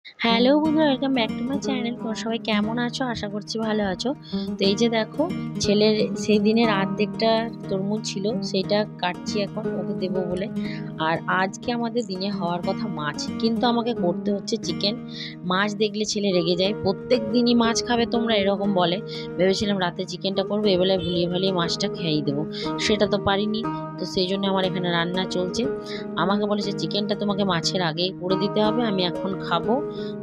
Hello বন্ধুরা, welcome back to my channel. তোমরা সবাই কেমন আছো? আশা করছি ভালো আছো। তো এই যে দেখো, ছেলের সেই দিনের অর্ধেকটা তরমুজ ছিল, সেইটা কাটছি এখন ওকে দেবো বলে। আর আজকে আমাদের দিনে হওয়ার কথা মাছ, কিন্তু আমাকে করতে হচ্ছে চিকেন। মাছ দেখলে ছেলে রেগে যায়, প্রত্যেক দিনই মাছ খাবে তোমরা এরকম বলে। ভেবেছিলাম রাতে চিকেনটা করবো, এবেলায় ভুলিয়ে ভালিয়ে মাছটা খেয়েই দেবো, সেটা তো পারিনি। তো সেই জন্য আমার এখানে রান্না চলছে। আমাকে বলেছে চিকেনটা তোমাকে মাছের আগেই করে দিতে হবে, আমি এখন খাবো,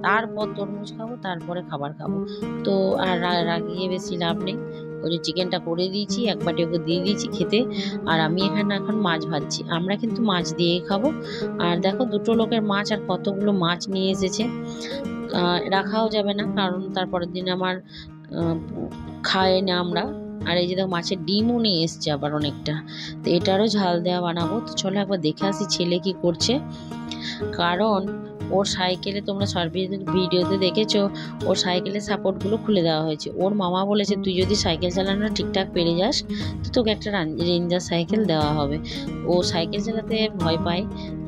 তারপর তরমুজ খাবো, তারপরে খাবার খাবো। তো আর রাগিয়ে বেশি লাভ নেই। ওই যে চিকেনটা করে দিয়েছি, এক বাটি ওকে দিয়ে দিয়েছি খেতে। আর আমি এখানে এখন মাছ ভাজছি, আমরা কিন্তু মাছ দিয়েই খাবো। আর দেখো, দুটো লোকের মাছ আর কতগুলো মাছ নিয়ে এসেছে। রাখাও যাবে না, কারণ তারপরের দিন আমার খায় না আমরা। আর এই যে দেখো, মাছের ডিমও নিয়ে এসছে আবার অনেকটা। তো এটারও ঝাল দেওয়া বানাবো। তো চলো একবার দেখে আসি ছেলে কি করছে। কারণ ওর সাইকেলে, তোমরা শর্ট ভিডিওতে দেখেছো, ওর সাইকেলের সাপোর্টগুলো খুলে দেওয়া হয়েছে। ওর মামা বলেছে তুই যদি সাইকেল চালানো ঠিকঠাক পেরে যাস তো তোকে একটা রেঞ্জার সাইকেল দেওয়া হবে। ও সাইকেল চালাতে ভয় পায়,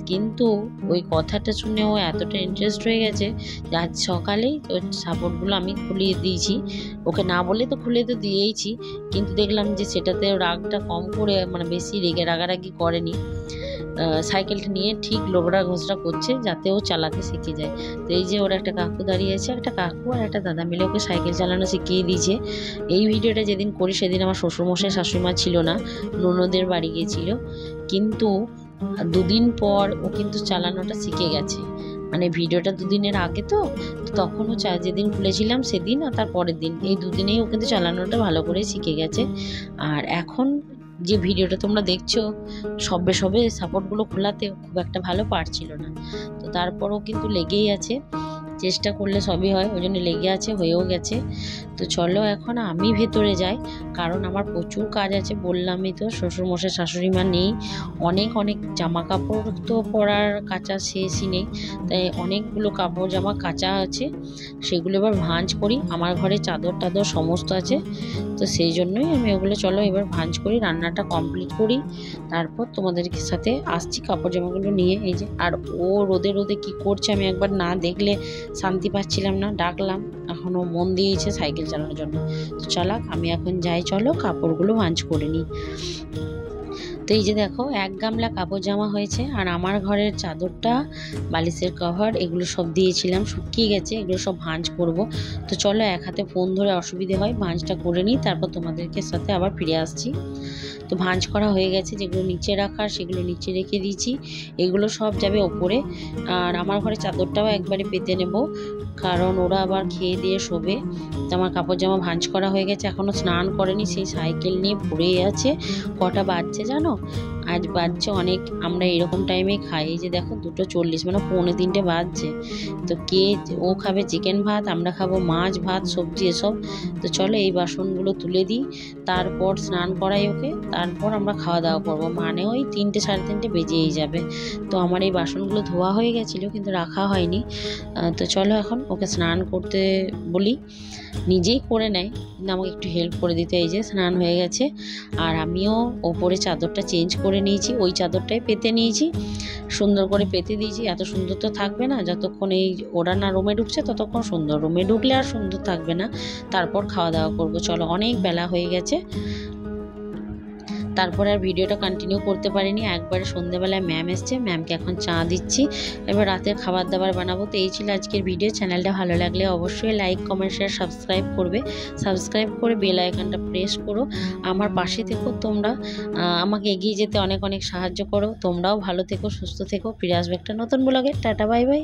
কিন্তু ওই কথাটা শুনে ও এতটা ইন্টারেস্ট হয়ে গেছে যে আজ সকালেই ওর সাপোর্টগুলো আমি খুলিয়ে দিয়েছি। ওকে না বলে তো খুলে তো দিয়েইছি, কিন্তু দেখলাম যে সেটাতে রাগটা কম করে, মানে বেশি রাগারাগি করেনি। সাইকেলটা নিয়ে ঠিক লোবড়া ঘোষরা করছে যাতে ও চালাতে শিখে যায়। তো এই যে ওর একটা কাকু দাঁড়িয়ে আছে, একটা কাকু আর একটা দাদা মিলে ওকে সাইকেল চালানো শিখিয়ে দিয়েছে। এই ভিডিওটা যেদিন করি সেদিন আমার শ্বশুরমশাই শাশুড়িমা ছিল না, ননদের বাড়ি গিয়েছিল। কিন্তু দুদিন পর ও কিন্তু চালানোটা শিখে গেছে। মানে ভিডিওটা দুদিনের আগে, তো তখন ও যেদিন খুলেছিলাম সেদিন আর তার পরের দিন, এই দুদিনেই ও কিন্তু চালানোটা ভালো করে শিখে গেছে। আর এখন যে ভিডিওটা তোমরা দেখছো, সবে সবে সাপোর্টগুলো খোলাতে খুব একটা ভালো পারছিল না। তো তারপরও কিন্তু লেগেই আছে, চেষ্টা করলে সবই হয়, ওই জন্য লেগে আছে, হয়েও গেছে। তো চলো এখন আমি ভেতরে যাই, কারণ আমার প্রচুর কাজ আছে। বললামই তো, শ্বশুরমশাই শাশুড়িমা নেই, অনেক অনেক জামা কাপড় তো পরার কাচা শেষই নেই, তাই অনেকগুলো কাপড় জামা কাচা আছে, সেগুলো এবার ভাঁজ করি। আমার ঘরে চাদর টাদর সমস্ত আছে, তো সেই জন্যই আমি ওগুলো, চলো এবার ভাঁজ করি, রান্নাটা কমপ্লিট করি, তারপর তোমাদের সাথে আসছি কাপড় জামাগুলো নিয়ে। এই যে, আর ও রোদে রোদে কি করছে আমি একবার না দেখলে শান্তি পাচ্ছিলাম না, ডাকলাম, এখনও মন দিয়েছে সাইকেল চালানোর জন্য। তো চালাক, আমি এখন যাই, চলো কাপড়গুলো ভাঁজ করে নিই। তো এই যে দেখো, এক গামলা কাপড় জামা হয়েছে। আর আমার ঘরের চাদরটা, বালিশের কভার, এগুলো সব দিয়েছিলাম, শুকিয়ে গেছে, এগুলো সব ভাঁজ করব। তো চলো, এক হাতে ফোন ধরে অসুবিধে হয়, ভাঁজটা করে নিই, তারপর তোমাদেরকে সাথে আবার ফিরে আসছি। তো ভাঁজ করা হয়ে গেছে, যেগুলো নিচে রাখার সেগুলো নিচে রেখে দিয়েছি, এগুলো সব যাবে ওপরে। আর আমার ঘরে চাদরটাও একবারে পেতে নেব, কারণ ওরা আবার খেয়ে দিয়ে শোবে। তো আমার কাপড় জামা ভাঁজ করা হয়ে গেছে, এখনও স্নান করেনি, সেই সাইকেল নিয়ে পড়ে আছে। কটা বাজছে জানো? আজ বাজছে অনেক, আমরা এরকম টাইমে খাই। এই যে দেখো, 2:40, মানে 2:45 বাজছে। তো ও খাবে চিকেন ভাত, আমরা খাবো মাছ ভাত সবজি এসব। তো চলো এই বাসনগুলো তুলে দিই, তারপর স্নান করাই ওকে, তারপর আমরা খাওয়া দাওয়া করবো, মানে ওই 3টে 3:30 বেজেই যাবে। তো আমার এই বাসনগুলো ধোয়া হয়ে গেছিলো কিন্তু রাখা হয়নি। তো চলো এখন ওকে স্নান করতে বলি, নিজেই করে নেয় কিন্তু আমাকে একটু হেল্প করে দিতে। এই যে স্নান হয়ে গেছে, আর আমিও ওপরে চাদরটা চেঞ্জ করে নিয়েছি, ওই চাদরটাই পেতে নিয়েছি, সুন্দর করে পেতে দিয়েছি। এত সুন্দর তো থাকবে না, যতক্ষণ এই ওরা না রুমে ঢুকছে ততক্ষণ সুন্দর, রুমে ঢুকলে আর সুন্দর থাকবে না। তারপর খাওয়া দাওয়া করবো, চলো অনেক বেলা হয়ে গেছে। তারপরে আর ভিডিওটা কন্টিনিউ করতে পারিনি, একবারে সন্ধ্যেবেলায় ম্যাম এসছে, ম্যামকে এখন চা দিচ্ছি, এবার রাতের খাবার দাবার বানাবো। তো এই ছিল আজকের ভিডিও। চ্যানেলটা ভালো লাগলে অবশ্যই লাইক কমেন্ট শেয়ার সাবস্ক্রাইব করবে, সাবস্ক্রাইব করে বেল আইকনটা প্রেস করো, আমার পাশে থেকো তোমরা, আমাকে এগিয়ে যেতে অনেক অনেক সাহায্য করো। তোমরাও ভালো থেকো, সুস্থ থেকো, ফিরে আসবে একটা নতুন ব্লগে। Tata, bye bye.